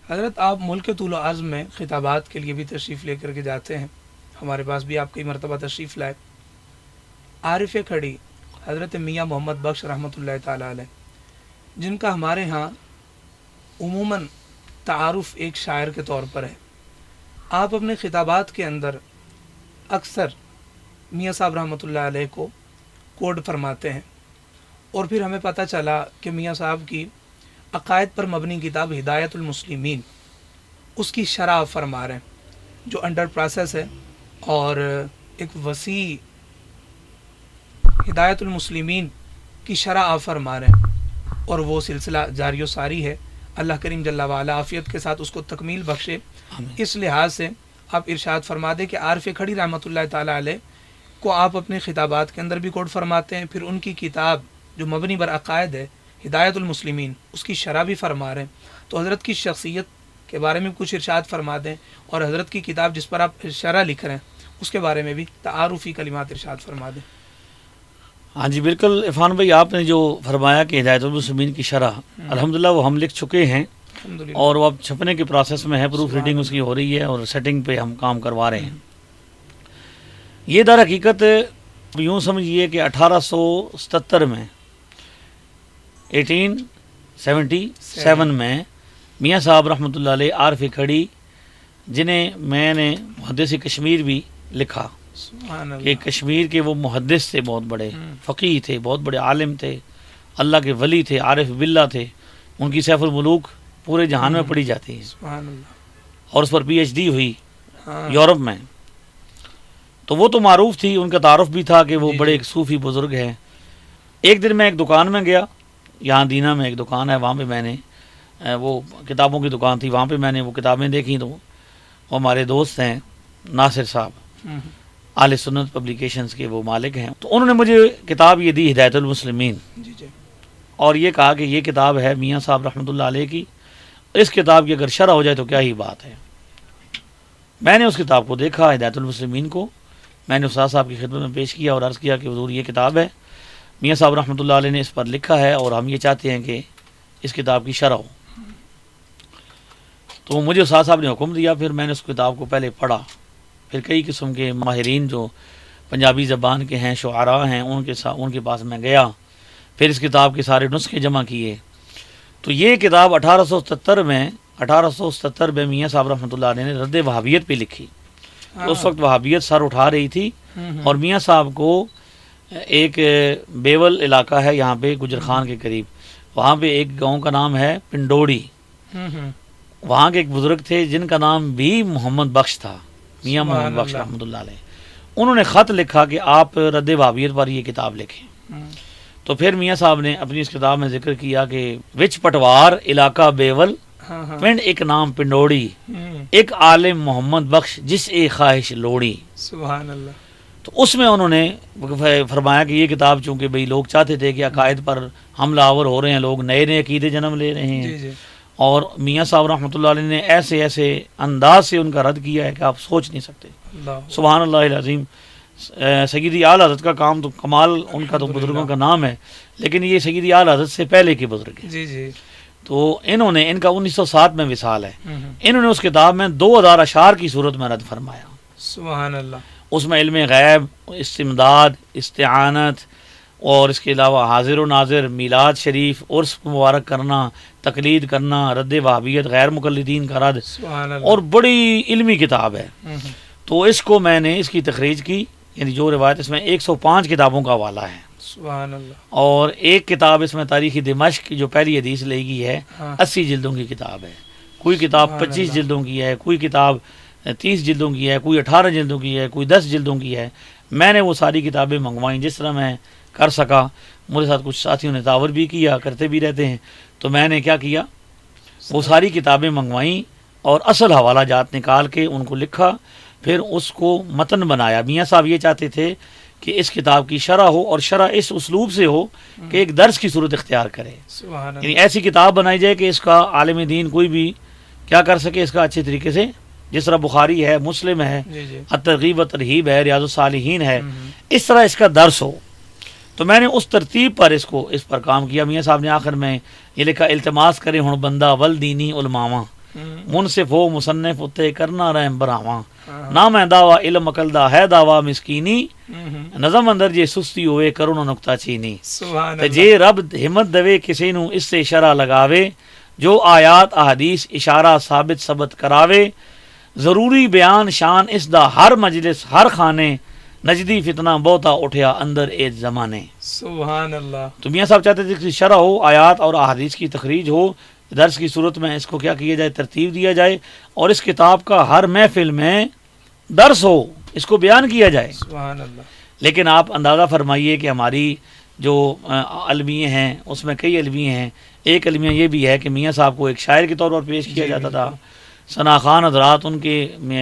حضرت آپ ملک طول و عرض میں خطابات کے لیے بھی تشریف لے کر کے جاتے ہیں، ہمارے پاس بھی آپ کئی مرتبہ تشریف لائے۔ عارف کھڑی حضرت میاں محمد بخش رحمۃ اللہ تعالیٰ علیہ، جن کا ہمارے ہاں عموماً تعارف ایک شاعر کے طور پر ہے، آپ اپنے خطابات کے اندر اکثر میاں صاحب رحمۃ اللہ علیہ کو کوڈ فرماتے ہیں، اور پھر ہمیں پتہ چلا کہ میاں صاحب کی عقائد پر مبنی کتاب ہدایت المسلمین، اس کی شرح فرما رہے ہیں جو انڈر پروسیس ہے، اور ایک وسیع ہدایت المسلمین کی شرح آپ فرما رہے ہیں، اور وہ سلسلہ جاری و ساری ہے۔ اللہ کریم جل وعلا عافیت کے ساتھ اس کو تکمیل بخشے۔ اس لحاظ سے آپ ارشاد فرما دیں کہ عارف کھڑی رحمۃ اللہ تعالیٰ علیہ کو آپ اپنے خطابات کے اندر بھی کوڈ فرماتے ہیں، پھر ان کی کتاب جو مبنی بر عقائد ہے ہدایت المسلمین، اس کی شرح بھی فرما رہے ہیں۔ تو حضرت کی شخصیت کے بارے میں کچھ ارشاد فرما دیں، اور حضرت کی کتاب جس پر آپ شرح لکھ رہے ہیں اس کے بارے میں بھی تعارفی کلمات ارشاد فرما دیں۔ ہاں جی بالکل عرفان بھائی، آپ نے جو فرمایا کہ ہدایت المسلمین کی شرح، الحمدللہ وہ ہم لکھ چکے ہیں، اور وہ اب چھپنے کے پروسیس میں ہے، پروف ریڈنگ اس کی ہو رہی ہے، اور سیٹنگ پہ ہم کام کروا رہے ہیں۔ یہ در حقیقت یوں سمجھیے کہ 1877 میں 1877 میں میاں صاحب رحمۃ اللہ علیہ عارف کھڑی، جنہیں میں نے محدث کشمیر بھی لکھا کہ کشمیر کے وہ محدث تھے، بہت بڑے فقیہ تھے، بہت بڑے عالم تھے، اللہ کے ولی تھے، عارف باللہ تھے، ان کی سیف الملوک پورے جہان میں پڑھی جاتی ہے، اور اس پر پی ایچ ڈی ہوئی یورپ میں۔ تو وہ تو معروف تھی، ان کا تعارف بھی تھا کہ وہ بڑے ایک صوفی بزرگ ہیں۔ ایک دن میں ایک دکان میں گیا، یہاں دینہ میں ایک دکان ہے، وہاں پہ میں نے وہ کتابوں کی دکان تھی، وہاں پہ میں نے وہ کتابیں دیکھیں، تو وہ ہمارے دوست ہیں ناصر صاحب، اہل سنت پبلیکیشنز کے وہ مالک ہیں، تو انہوں نے مجھے کتاب یہ دی ہدایت المسلمین، اور یہ کہا کہ یہ کتاب ہے میاں صاحب رحمۃ اللہ علیہ کی، اس کتاب کی اگر شرح ہو جائے تو کیا ہی بات ہے۔ میں نے اس کتاب کو دیکھا، ہدایت المسلمین کو میں نے استاد صاحب کی خدمت میں پیش کیا اور عرض کیا کہ حضور یہ کتاب ہے، میاں صاحب رحمۃ اللہ علیہ نے اس پر لکھا ہے، اور ہم یہ چاہتے ہیں کہ اس کتاب کی شرح ہو۔ تو مجھے استاد صاحب نے حکم دیا، پھر میں نے اس کتاب کو پہلے پڑھا، پھر کئی قسم کے ماہرین جو پنجابی زبان کے ہیں، شعراء ہیں، ان کے پاس میں گیا، پھر اس کتاب کے سارے نسخے جمع کیے۔ تو یہ کتاب 1877 میں میاں صاحب رحمۃ اللہ علیہ نے رد وہابیت پہ لکھی۔ اس وقت وہابیت سر اٹھا رہی تھی، اور میاں صاحب کو ایک بیول علاقہ ہے یہاں پہ گجر خان کے قریب، وہاں پہ ایک گاؤں کا نام ہے پنڈوڑی، وہاں کے ایک بزرگ تھے جن کا نام بھی محمد بخش تھا، میاں محمد بخش رحمۃ اللہ علیہ، انہوں نے خط لکھا کہ آپ رد وہابیت پر یہ کتاب لکھیں۔ تو پھر میاں صاحب نے اپنی اس کتاب میں ذکر کیا کہ وچ پٹوار علاقہ بیول پنڈ ایک نام پنڈوڑی، ایک عالم محمد بخش جس ایک خواہش لوڑی۔ سبحان اللہ۔ تو اس میں انہوں نے فرمایا کہ یہ کتاب چونکہ بھئی لوگ چاہتے تھے کہ عقائد پر حملہ آور ہو رہے ہیں، لوگ نئے نئے عقیدے جنم لے رہے ہیں، اور میاں صاحب رحمۃ اللہ علیہ نے ایسے ایسے انداز سے ان کا رد کیا ہے کہ آپ سوچ نہیں سکتے۔ سبحان اللہ العظیم۔ سیدی اعلی حضرت کا کام تو کمال، ان کا تو بزرگوں کا نام ہے، لیکن یہ سیدی اعلی حضرت سے پہلے کے بزرگ ہیں۔ تو انہوں نے، ان کا 1907 میں وصال ہے، انہوں نے اس کتاب میں 2000 اشعار کی صورت میں رد فرمایا۔ سبحان اللہ۔ اس میں علم غیب، استمداد، استعانت، اور اس کے علاوہ حاضر و ناظر، میلاد شریف، عرس مبارک کرنا، تقلید کرنا، رد وہابیت، غیر مقلدین کا رد، اور بڑی علمی کتاب ہے۔ تو اس کو میں نے اس کی تخریج کی، یعنی جو روایت اس میں 105 کتابوں کا حوالہ ہے، سبحان اللہ، اور ایک کتاب اس میں تاریخ دمشق کی جو پہلی حدیث لے گی ہے، 80 جلدوں کی کتاب ہے، کوئی کتاب 25 جلدوں کی ہے، کوئی کتاب 30 جلدوں کی ہے، کوئی 18 جلدوں کی ہے، کوئی 10 جلدوں کی ہے۔ میں نے وہ ساری کتابیں منگوائیں جس طرح میں کر سکا، میرے ساتھ کچھ ساتھیوں نے تعاون بھی کیا، کرتے بھی رہتے ہیں۔ تو میں نے کیا کیا، وہ ساری کتابیں منگوائیں اور اصل حوالہ جات نکال کے ان کو لکھا، پھر اس کو متن بنایا۔ میاں صاحب یہ چاہتے تھے کہ اس کتاب کی شرح ہو، اور شرح اس اسلوب سے ہو کہ ایک درس کی صورت اختیار کرے، یعنی ایسی کتاب بنائی جائے کہ اس کا عالم دین کوئی بھی کیا کر سکے، اس کا اچھے طریقے سے، جس طرح بخاری ہے، مسلم ہے، الترغیب و ترہیب ہے، ریاض الصالحین ہے، اس طرح اس کا درس ہو۔ تو میں نے اس ترتیب پر اس پر کام کیا۔ میاں صاحب نے آخر میں یہ لکھا، التماس کرے ہن بندہ ول دینی علماواں، منصف ہو مصنف اتے کرنا رحم براواں نہ میں دعویٰ علم عقل دا ہے دعویٰ مسکینی نظم اندر جے سستی ہوئے کرو نہ نکتہ چینی تے جے رب ہمت دوے کسی نو اس سے اشارہ لگاوے جو آیات احادیث اشارہ ثابت کراوے ضروری بیان شان اس دا ہر مجلس ہر خانے نجدی فتنہ بہتا اٹھیا اندر ایک زمانے. سبحان اللہ. تو میاں صاحب چاہتے تھے کہ شرح ہو آیات اور احادیث کی تخریج ہو درس کی صورت میں اس کو کیا کیا جائے ترتیب دیا جائے اور اس کتاب کا ہر محفل میں درس ہو اس کو بیان کیا جائے. سبحان اللہ. لیکن آپ اندازہ فرمائیے کہ ہماری جو المیے ہیں اس میں کئی المیے ہیں. ایک المیہ یہ بھی ہے کہ میاں صاحب کو ایک شاعر کے طور پر پیش کیا جاتا تھا. ثنا خان حضرات ان کے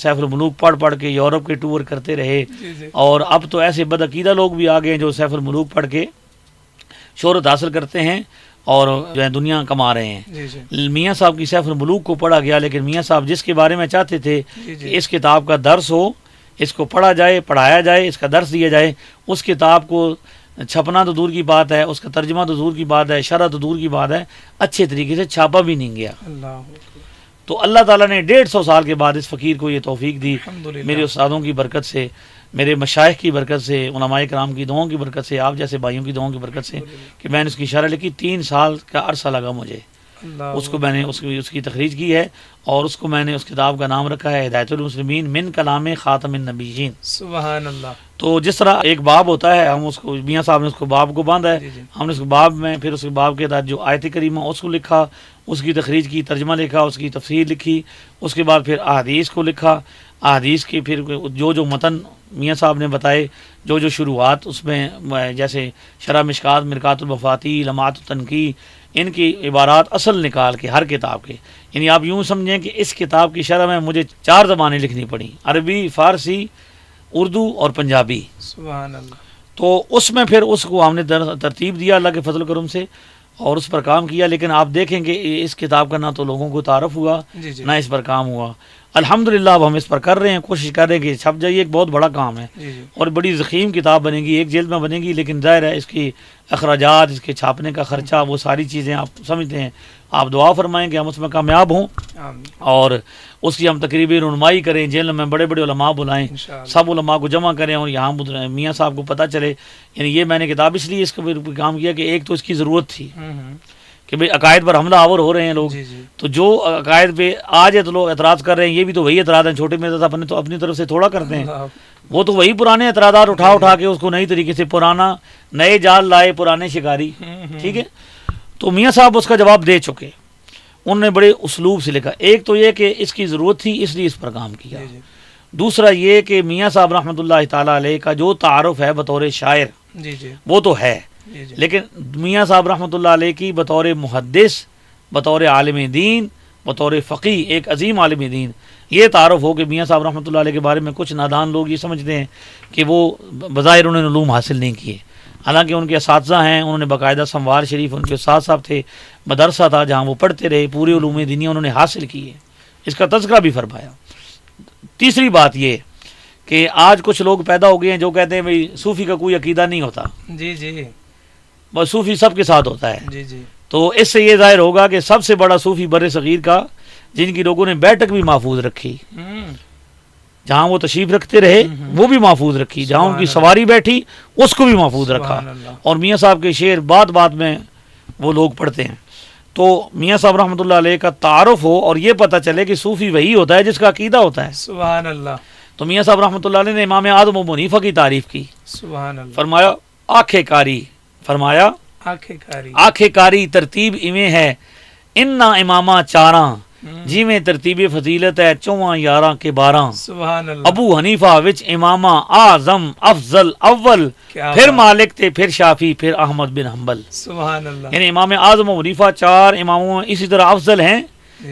سیف الملوک پڑھ کے یورپ کے ٹور کرتے رہے اور اب تو ایسے بدعقیدہ لوگ بھی آ گئے ہیں جو سیف الملوک پڑھ کے شہرت حاصل کرتے ہیں اور جو ہے دنیا کما رہے ہیں. میاں صاحب کی سیف الملوک کو پڑھا گیا لیکن میاں صاحب جس کے بارے میں چاہتے تھے کہ اس کتاب کا درس ہو اس کو پڑھا جائے پڑھایا جائے اس کا درس دیا جائے اس کتاب کو چھپنا تو دور کی بات ہے اس کا ترجمہ تو دور کی بات ہے شرح تو دور کی بات ہے اچھے طریقے سے چھاپا بھی نہیں گیا. تو اللہ تعالیٰ نے 150 سال کے بعد اس فقیر کو یہ توفیق دی میرے استادوں کی برکت سے میرے مشائخ کی برکت سے علماء کرام کی دعاؤں کی برکت سے آپ جیسے بھائیوں کی دعاؤں کی برکت سے کہ میں نے اس کی شرح لکھی. 3 سال کا عرصہ لگا مجھے اس کو میں نے اس کی تخریج کی ہے اور اس کو میں نے اس کتاب کا نام رکھا ہے ہدایت المسلمین من کلام خاتم النبیین. سبحان اللہ. تو جس طرح ایک باب ہوتا ہے ہم اس کو میاں صاحب نے اس کو باب کو باندھا ہے ہم نے اس باب میں پھر اس باب کے تحت جو آیت کریمہ اس کو لکھا اس کی تخریج کی ترجمہ لکھا اس کی تفسیر لکھی اس کے بعد پھر احادیث کو لکھا احادیث کی پھر جو متن میاں صاحب نے بتائے جو شروعات اس میں جیسے شرح مشکات مرکات الوفاتی لمعات التنقی ان کی عبارات اصل نکال کے ہر کتاب کے یعنی آپ یوں سمجھیں کہ اس کتاب کی شرح میں مجھے 4 زبانیں لکھنی پڑیں عربی فارسی اردو اور پنجابی. سبحان اللہ. تو اس میں پھر اس کو ہم نے ترتیب دیا اللہ کے فضل و کرم سے اور اس پر کام کیا لیکن آپ دیکھیں کہ اس کتاب کا نہ تو لوگوں کو تعارف ہوا نہ اس پر کام ہوا. الحمدللہ اب ہم اس پر کر رہے ہیں کوشش کر رہے ہیں کہ چھپ جائے ایک بہت بڑا کام ہے اور بڑی ضخیم کتاب بنے گی 1 جلد میں بنے گی لیکن ظاہر ہے اس کی اخراجات اس کے چھاپنے کا خرچہ وہ ساری چیزیں آپ سمجھتے ہیں. آپ دعا فرمائیں کہ ہم اس میں کامیاب ہوں اور اس کی ہم تقریبی رونمائی کریں جیل میں بڑے بڑے علماء بلائیں سب علماء کو جمع کریں اور یہاں میاں صاحب کو پتہ چلے. یعنی یہ میں نے کتاب اس لیے اس کا کام کیا کہ ایک تو اس کی ضرورت تھی کہ بھئی عقائد پر حملہ آور ہو رہے ہیں لوگ تو جو عقائد پہ آج ہے تو لوگ اعتراض کر رہے ہیں یہ بھی تو وہی اعتراض ہیں چھوٹے میں تو اپنی طرف سے تھوڑا کرتے ہیں وہ تو وہی پرانے اعتراضات اٹھا کے اس کو نئی طریقے سے پرانا نئے جال لائے پرانے شکاری. ٹھیک ہے تو میاں صاحب اس کا جواب دے چکے انہوں نے بڑے اسلوب سے لکھا. ایک تو یہ کہ اس کی ضرورت تھی اس لیے اس پر کام کیا. دوسرا یہ کہ میاں صاحب رحمۃ اللہ تعالیٰ علیہ کا جو تعارف ہے بطور شاعر وہ تو ہے لیکن میاں صاحب رحمۃ اللہ علیہ کی بطور محدث بطور عالم دین بطور فقی ایک عظیم عالم دین یہ تعارف ہو کہ میاں صاحب رحمۃ اللہ علیہ کے بارے میں کچھ نادان لوگ یہ سمجھتے ہیں کہ وہ بظاہر انہوں نے علوم حاصل نہیں کیے حالانکہ ان کے اساتذہ ہیں انہوں نے باقاعدہ سموار شریف ان کے استاد صاحب تھے مدرسہ تھا جہاں وہ پڑھتے رہے پورے علوم دینی انہوں نے حاصل کیے اس کا تذکرہ بھی فرمایا. تیسری بات یہ کہ آج کچھ لوگ پیدا ہو گئے ہیں جو کہتے ہیں بھئی صوفی کا کوئی عقیدہ نہیں ہوتا بس صوفی سب کے ساتھ ہوتا ہے. تو اس سے یہ ظاہر ہوگا کہ سب سے بڑا صوفی بر صغیر کا جن کی لوگوں نے بیٹھک بھی محفوظ رکھی جہاں وہ تشریف رکھتے رہے وہ بھی محفوظ رکھی جہاں ان کی سواری بیٹھی اس کو بھی محفوظ رکھا اور میاں صاحب کے شعر بات بات میں وہ لوگ پڑھتے ہیں. تو میاں صاحب رحمۃ اللہ علیہ کا تعارف ہو اور یہ پتہ چلے کہ صوفی وہی ہوتا ہے جس کا عقیدہ ہوتا ہے. سبحان اللہ. تو میاں صاحب رحمۃ اللہ علیہ نے امام اعظم ابو حنیفہ کی تعریف کی. سبحان اللہ. فرمایا آنکھیں کاری ترتیب ایویں ہے انا امامہ چاراں جی میں ترتیب فضیلت ہے 14 کے 12. سبحان اللہ. ابو حنیفہ وچ امامہ اعظم افضل اول پھر مالک تھے پھر شافی پھر احمد بن حنبل. سبحان اللہ. یعنی امام اعظم ابو حنیفہ 4 اماموں میں اسی طرح افضل ہیں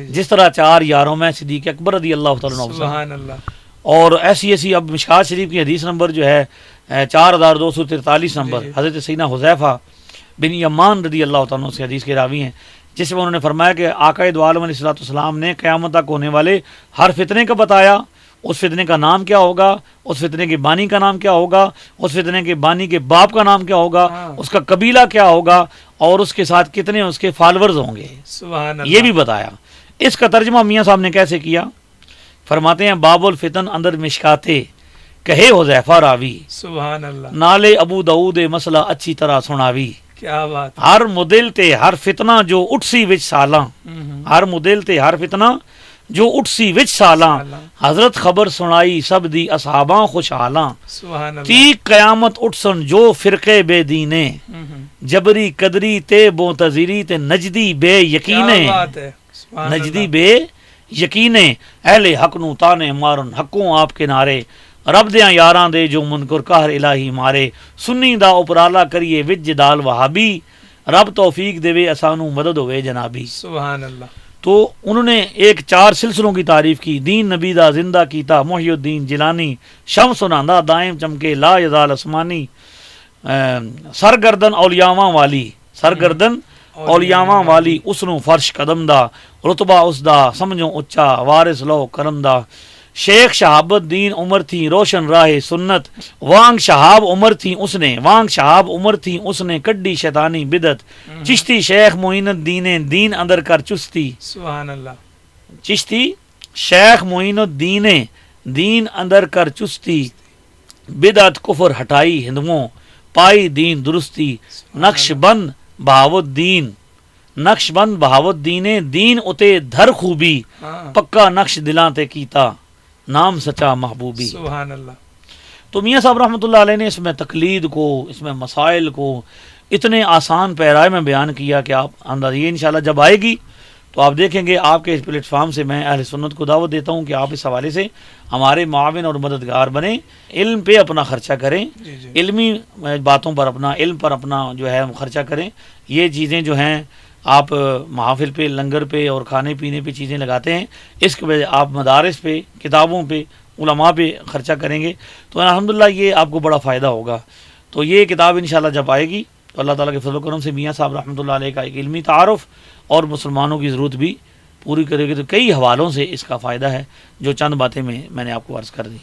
جس طرح 4 یاروں میں صدیق اکبر رضی اللہ تعالیٰ عنہ. سبحان اللہ. اور ایسی اب مشکات شریف کی حدیث نمبر جو ہے 4243 نمبر حضرت سیدنا حذیفہ بن یمان رضی اللہ تعالیٰ عنہ سے حدیث کے راوی ہیں جس میں انہوں نے فرمایا کہ آقا دو عالم علیہ السلام نے قیامت تک ہونے والے ہر فتنے کا بتایا اس فتنے کا نام کیا ہوگا اس فتنے کے بانی کا نام کیا ہوگا اس فتنے کے بانی کے باپ کا نام کیا ہوگا اس کا قبیلہ کیا ہوگا اور اس کے ساتھ کتنے اس کے فالورز ہوں گے. سبحان اللہ. یہ بھی بتایا. اس کا ترجمہ میاں صاحب نے کیسے کیا؟ فرماتے ہیں باب الفتن اندر مشکاتے کہے حذیفہ راوی، سبحان اللہ، نالے ابو داؤد مسئلہ اچھی طرح سناوی، کیا بات، ہر مدل تے ہر فتنہ جو اٹھسی وچ سالاں، ہر مدل تے ہر فتنہ جو اٹھسی وچ سالاں، حضرت خبر سنائی سب دی اصحاباں خوشحالاں، سبحان اللہ، تی قیامت اٹھسن جو فرقے بے دینے، جبری قدری تے بوتزیری تے نجدی بے یقینے، کیا بات ہے، سبحان نجدی اللہ، بے یقینے، اہل حق نو تانے مارن حقوں آپ کے نارے، رب دیاں یاراں دے جو منکر قہر الہی مارے، سنی دا اپرالا کریے وچ جدال وہابی، رب توفیق دے وے اسانو مدد ہوئے جنابی۔ سبحان اللہ، تو انہوں نے ایک 4 سلسلوں کی تعریف کی، دین نبی دا زندہ کیتا محی الدین جیلانی، شمس سناندا دائم چمکے لا یزال اسمانی، سرگردن اولیاواں والی، سرگردن اولیاواں والی، اس نو فرش قدم دا، رتبہ اس دا سمجھو اچا، وارث لو کرم دا، شیخ شہاب الدین عمر تھی روشن راہ سنت، وانگ شہاب عمر تھی اس نے، وانگ شہاب عمر تھی اس نے کڈی شیطانی بدت، چشتی شیخ معین الدین دین اندر کر چستی، سبحان اللہ، چشتی شیخ معین الدین دین اندر کر چستی، بدعت کفر ہٹائی ہندوؤں پائی دین درستی، نقش بند بہاؤالدین، نقش بند بہاؤالدین دین اتے دھر خوبی، پکا نقش دلاں تے کیتا نام سچا محبوبی۔ سبحان اللہ، تو میاں صاحب رحمۃ اللہ علیہ نے اس میں تقلید کو، اس میں مسائل کو اتنے آسان پیرائے میں بیان کیا کہ آپ اندازہ یہ انشاءاللہ جب آئے گی تو آپ دیکھیں گے۔ آپ کے اس پلیٹ فارم سے میں اہل سنت کو دعوت دیتا ہوں کہ آپ اس حوالے سے ہمارے معاون اور مددگار بنیں، علم پہ اپنا خرچہ کریں، علمی باتوں پر اپنا، علم پر اپنا جو ہے خرچہ کریں۔ یہ چیزیں جو ہیں آپ محافل پہ، لنگر پہ اور کھانے پینے پہ چیزیں لگاتے ہیں، اس کے وجہ آپ مدارس پہ، کتابوں پہ، علماء پہ خرچہ کریں گے تو الحمدللہ یہ آپ کو بڑا فائدہ ہوگا۔ تو یہ کتاب انشاءاللہ جب آئے گی تو اللہ تعالیٰ کے فضل و کرم سے میاں صاحب رحمۃ اللہ علیہ کا ایک علمی تعارف اور مسلمانوں کی ضرورت بھی پوری کرے گی۔ تو کئی حوالوں سے اس کا فائدہ ہے جو چند باتیں میں نے آپ کو عرض کر دی۔